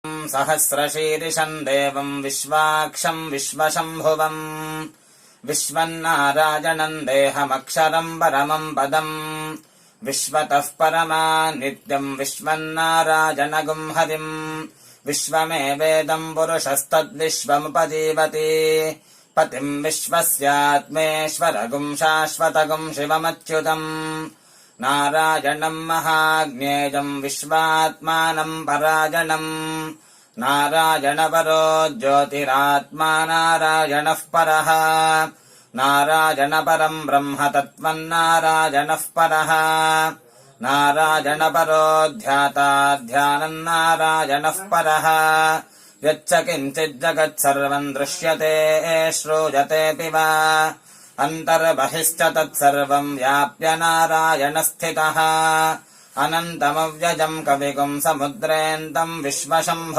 सहस्रशीर्षम् देवम् विश्वाक्षम् विश्वशम्भुवम् विश्वन्नारायणम् देहमक्षरम् परमम् पदम् विश्वतः परमा नित्यम् विश्वन्नारायणगुम् हरिम् विश्वमेवेदम् पुरुषस्तद्विश्वमुपजीवति पतिम् विश्वस्यात्मेश्वरगुम् शाश्वतगुम् शिवमच्युतम् नारायणम् महाज्ञेयम् विश्वात्मानम् परायणम् नारायणपरो ज्योतिरात्मा नारायणः परः नारायणपरम् ब्रह्म तत्त्वन्नारायणः परः नारायणपरो ध्याता ध्यानम् नारायणः परः यच्च किञ्चिज्जगत्सर्वम् दृश्यते श्रूयतेऽपि वा अन्तर्बहिश्च तत्सर्वम् व्याप्य नारायणस्थितः अनन्तमव्ययम् कविगुम् समुद्रेऽन्तम् विश्वशम्भु